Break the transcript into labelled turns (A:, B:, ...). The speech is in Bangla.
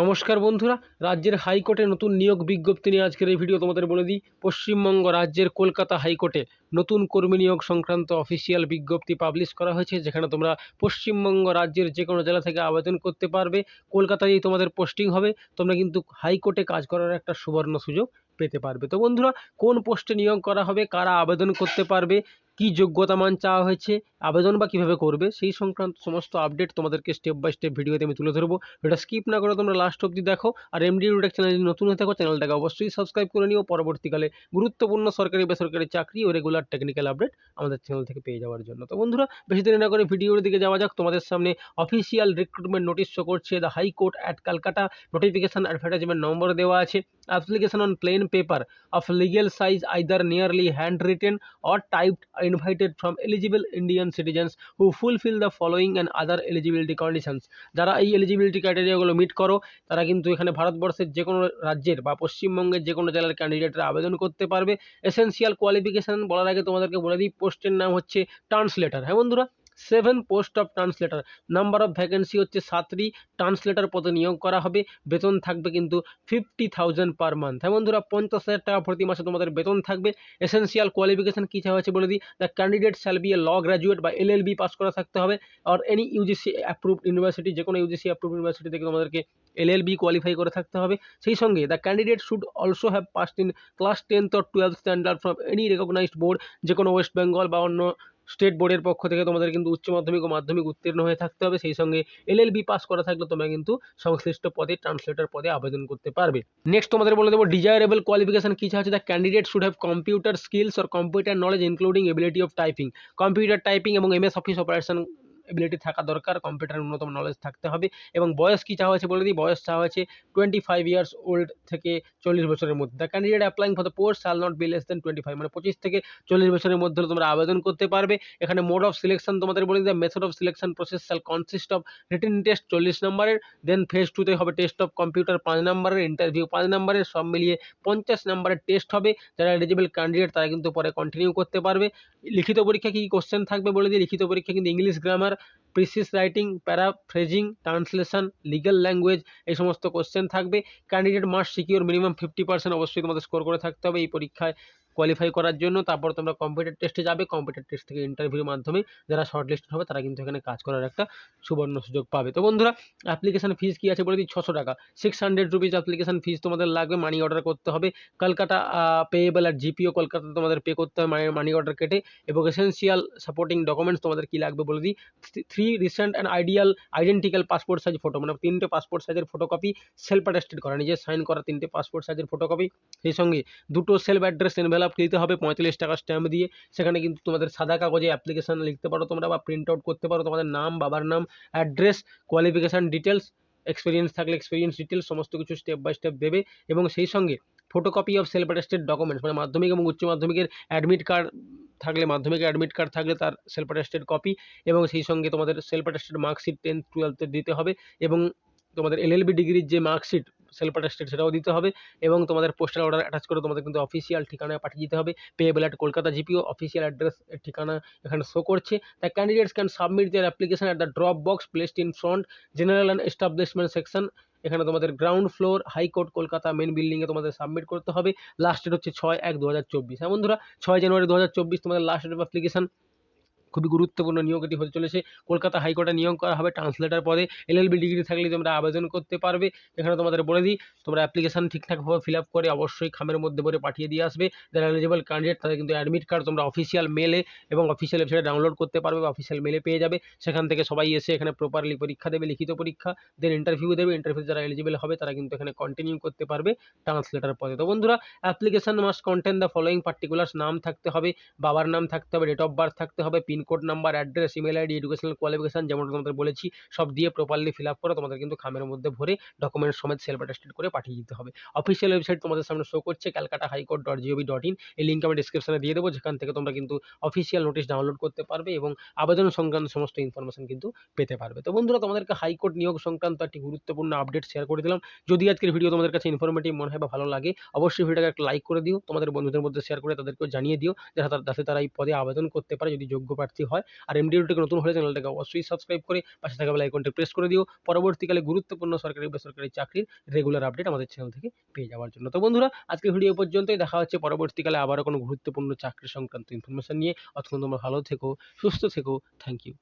A: নমস্কার বন্ধুরা, রাজ্যের হাইকোর্টে নতুন নিয়োগ বিজ্ঞপ্তি নিয়ে আজকের এই ভিডিও তোমাদের বলে দিই। পশ্চিমবঙ্গ রাজ্যের কলকাতা হাইকোর্টে নতুন কর্মী নিয়োগ সংক্রান্ত অফিসিয়াল বিজ্ঞপ্তি পাবলিশ করা হয়েছে, যেখানে তোমরা পশ্চিমবঙ্গ রাজ্যের যে কোনো জেলা থেকে আবেদন করতে পারবে। কলকাতায় তোমাদের পোস্টিং হবে, তোমরা কিন্তু হাইকোর্টে কাজ করার একটা সুবর্ণ সুযোগ পেতে পারবে। তো বন্ধুরা, কোন পোস্টে নিয়োগ করা হবে, কারা আবেদন করতে পারবে, কি যোগ্যতা মান চাওয়া হয়েছে, আবেদন বা কীভাবে করবে, সেই সংক্রান্ত সমস্ত আপডেট তোমাদেরকে স্টেপ বাই স্টেপ ভিডিওতে আমি তুলে ধরবো। এটা স্কিপ না করে তোমরা লাস্ট অবধি দেখো। আর এমডি রুটেক চ্যানেল যদি নতুন হয়ে থাকো, চ্যানেলটাকে অবশ্যই সাবস্ক্রাইব করে নিও পরবর্তীকালে গুরুত্বপূর্ণ সরকারি বেসরকারি চাকরি ও রেগুলার টেকনিক্যাল আপডেট আমাদের চ্যানেল থেকে পেয়ে যাওয়ার জন্য। তো বন্ধুরা, বেশি দেরি না করে ভিডিওর দিকে যাওয়া যাক। তোমাদের সামনে অফিসিয়াল রিক্রুটমেন্ট নোটিশ শো করছে, the high court at Kolkata. Notification advertisement নম্বর দেওয়া আছে। Application on plane paper of legal size either nearly handwritten or typed are invited from eligible Indian citizens who fulfill the following and other eligibility conditions। যারা এই এলিজিবিলিটি ক্রাইটেরিয়াগুলো মিট করো, তারা কিন্তু এখানে ভারতবর্ষের যে কোনো রাজ্যের বা পশ্চিমবঙ্গের যে কোনো জেলার ক্যান্ডিডেটরা আবেদন করতে পারবে। এসেন্সিয়াল কোয়ালিফিকেশন বলার আগে তোমাদেরকে বলে দিই, পোস্টের নাম হচ্ছে ট্রান্সলেটার। হ্যাঁ বন্ধুরা, 7 post of translator. Number of vacancy হচ্ছে 7টি। ট্রান্সলেটার পদে নিয়োগ করা হবে। বেতন থাকবে কিন্তু 50,000 পার মান্থ। হ্যাঁ বন্ধুরা, 50,000 টাকা প্রতি মাসে তোমাদের বেতন থাকবে। এসেন্সিয়াল কোয়ালিফিকেশন কী চাওয়া হয়েছে বলে দিই, the candidate shall be a law graduate বা LLB পাস করা থাকতে হবে, আর এনি ইউজিসি অ্যাপ্রুভড ইউনিভার্সিটি, যে কোনো ইউজিসি অ্যাপ্রুভড ইউনিভার্সিটি থেকে তোমাদেরকে LLB কোয়ালিফাই করে থাকতে হবে। সেই সঙ্গে the candidate should also have passed in class 10th or 12th standard from any recognized board, যে কোনো ওয়েস্ট বেঙ্গল বা অন্য স্টেট বোর্ডের পক্ষ থেকে তোমাদের কিন্তু উচ্চ মাধ্যমিক ও মাধ্যমিক উত্তীর্ণ হয়ে থাকতে হবে। সেই সঙ্গে LLB পাস করা থাকলে তোমরা কিন্তু সংশ্লিষ্ট পদে ট্রান্সলেটর পদে আবেদন করতে পারবে। নেক্সট তোমাদের বলে দেবো ডিজায়ারেবল কোয়ালিফিকেশন কী আছে, the candidate should have computer skills or computer knowledge including ability of typing. Computer typing এবং MS অফিস অপারেশন এবিলিটি থাকা দরকার, কম্পিউটারের ন্যূনতম নলেজ থাকতে হবে। এবং বয়স কী চাওয়া হয়েছে বলে দিই, বয়স চাওয়া হয়েছে 25 ইয়ার্স ওল্ড থেকে 40 বছরের মধ্যে। The candidate applying for the post shall not be less than 25, মানে 25 থেকে 40 বছরের মধ্যে তোমরা আবেদন করতে পারবে। এখানে মোড অফ সিলেকশন তোমাদের বলে দিই, method of selection process shall consist of written test 40 নম্বরের, দেন ফেজ 2তে হবে টেস্ট অফ কম্পিউটার 5 নম্বরের, ইন্টারভিউ 5 নম্বরের, সব মিলিয়ে 50 নম্বরের টেস্ট হবে। যারা এলিজিবল ক্যান্ডিডেট তারা কিন্তু পরে কন্টিনিউ করতে পারবে। লিখিত পরীক্ষা কী কোশ্চেন থাকবে বলে দিই, লিখিত পরীক্ষা কিন্তু English grammar, precis writing, paraphrasing, translation, legal language, এই সমস্ত কোশ্চেন থাকবে। ক্যান্ডিডেট মাস্ট সিকিউর মিনিমাম 50% অবশ্যই তোমাদের স্কোর করে থাকতে হবে এই পরীক্ষায় কোয়ালিফাই করার জন্য। তারপর তোমরা কম্পিউটার টেস্টে যাবে, কম্পিউটার টেস্ট থেকে ইন্টারভিউর মাধ্যমে যারা শর্টলিস্টেড হবে তারা কিন্তু এখানে কাজ করার একটা সুবর্ণ সুযোগ পাবে। তো বন্ধুরা, অ্যাপ্লিকেশন ফিস কী আছে বলে দিই, 600 টাকা, 600 রুপিস অ্যাপ্লিকেশন ফিস তোমাদের লাগবে। মানি অর্ডার করতে হবে, কলকাতা পেয়েবল আর GPO কলকাতা তোমাদের পে করতে হবে মানি অর্ডার কেটে। এবং এসেন্সিয়াল সাপোর্টিং ডকুমেন্টস তোমাদের কী লাগবে বলে দিই, 3 recent and identical passport size photo, মানে 3টে পাসপোর্ট সাইজের ফটোকপি, সেলফ অ্যাটেস্টেড করা, নিজের সাইন করা 3টে পাসপোর্ট সাইজের ফটোকপি। সেই সঙ্গে 2টো সেলফ অ্যাড্রেস এনভেলপ দিতে হবে 45 টাকা স্ট্যাম্প দিয়ে। সেখানে কিন্তু তোমাদের সাদা কাগজে অ্যাপ্লিকেশন লিখতে পারো তোমরা, বা প্রিন্ট আউট করতে পারো তোমাদের নাম, বাবার নাম, অ্যাড্রেস, কোয়ালিফিকেশান ডিটেলস, এক্সপিরিয়েন্স থাকলে এক্সপিরিয়েন্স ডিটেলস, সমস্ত কিছু স্টেপ বাই স্টেপ দেবে। এবং সেই সঙ্গে photocopy of self attested documents, মানে মাধ্যমিক এবং উচ্চ মাধ্যমিকের অ্যাডমিট কার্ড থাকলে, মাধ্যমিকের অ্যাডমিট কার্ড থাকলে তার সেলফ অ্যাটেস্টেড কপি, এবং সেই সঙ্গে তোমাদের self attested marksheet 10th 12th দিতে হবে। এবং তোমাদের LLB ডিগ্রির যে মার্কশিট সেলফ অ্যাটেস্টেড সেটাও দিতে হবে। এবং তোমাদের পোস্টাল অর্ডার অ্যাটাচ করে তোমাদের কিন্তু অফিসিয়াল ঠিকানায় পাঠিয়ে দিতে হবে। Payable at Kolkata GPO, official address ঠিকানা এখানে শো করছে। The candidates can submit their application at the drop box placed in front general and establishment section. এখানে তোমাদের ground floor, high court Kolkata main বিল্ডিংয়ে তোমাদের সাবমিট করতে হবে। লাস্ট ডেট হচ্ছে 6/1/2024। হ্যাঁ বন্ধুরা, 6 জানুয়ারি 2024 তোমাদের লাস্ট ডেট অফ অ্যাপ্লিকেশন। খুবই গুরুত্বপূর্ণ নিয়োগ এটি হতে চলেছে। কলকাতা হাইকোর্টে নিয়োগ করা হবে ট্রান্সলেটর পদে। LLB ডিগ্রি থাকলে তোমরা আবেদন করতে পারবে। এখানে তোমাদের বলে দিই, তোমরা অ্যাপ্লিকেশন ঠিকঠাকভাবে ফিল আপ করে অবশ্যই খামের মধ্যে ভরে পাঠিয়ে দিয়ে আসবে। যারা এলিজিবল ক্যান্ডিডেট তাদের কিন্তু অ্যাডমিট কার্ড তোমরা অফিসিয়াল মেলে এবং অফিসিয়াল ওয়েবসাইটে ডাউনলোড করতে পারবে, বা অফিসিয়াল মেলে পেয়ে যাবে। সেখান থেকে সবাই এসে এখানে প্রপারলি পরীক্ষা দেবে, লিখিত পরীক্ষা, দেন ইন্টারভিউ দেবে। ইন্টারভিউ যারা এলিজিবল হবে তারা কিন্তু এখানে কন্টিনিউ করতে পারবে ট্রান্সলেটর পদে। তো বন্ধুরা, application must contain the following particulars, নাম থাকতে হবে, বাবার নাম থাকতে হবে, ডেট অফ বার্থ থাকতে হবে, pincode number, address, email ID, educational qualification যেমন তোমাদের বলেছি সব দিয়ে প্রপারলি ফিল আপ করে তোমাদের কিন্তু খামের মধ্যে ভরে ডকুমেন্টস সমেত সেলফ অ্যাটেস্টেড করে পাঠিয়ে দিতে হবে। অফিসিয়াল ওয়েবসাইট তোমাদের সামনে শো করছে, calcutta-high-court.gov.in। এই লিঙ্ক আমি ডিসক্রিপশনে দিয়ে দেবো, যেখান থেকে তোমরা কিন্তু অফিসিয়াল নোটিশ ডাউনলোড করতে পারবে এবং আবেদন সংক্রান্ত সমস্ত ইনফরমেশন কিন্তু পেতে পারবে। তো বন্ধুরা, তোমাদেরকে হাইকোর্ট নিয়োগ সংক্রান্ত একটি গুরুত্বপূর্ণ আপডেট শেয়ার করে দিলাম। যদি আজকের ভিডিও তোমাদের কাছে ইনফরমেটিভ মনে হয় বা ভালো লাগে, অবশ্যই ভিডিওটাকে একটা লাইক করে দিও, তোমাদের বন্ধুদের মধ্যে শেয়ার করে তাদেরকেও জানিয়ে দিও, যাতে তারা এই পদে আবেদন করতে পারে যদি যোগ্য প্রার্থী প্রার্থী হয়। আর এমডিডি নতুন হলে চ্যানেলটাকে অবশ্যই সাবস্ক্রাইব করে পাশে থাকা বেল আইকনটি প্রেস করে দিও পরবর্তীকালে গুরুত্বপূর্ণ সরকারি বেসরকারি চাকরির রেগুলার আপডেট আমাদের চ্যানেল থেকে পেয়ে যাওয়ার জন্য। তো বন্ধুরা, আজকের ভিডিও পর্যন্তই। দেখা হচ্ছে পরবর্তীকালে আবারও কোনো গুরুত্বপূর্ণ চাকরি সংক্রান্ত ইনফরমেশন নিয়ে। ততক্ষণ তোমরা ভালো থেকো, সুস্থ থেকো। Thank you.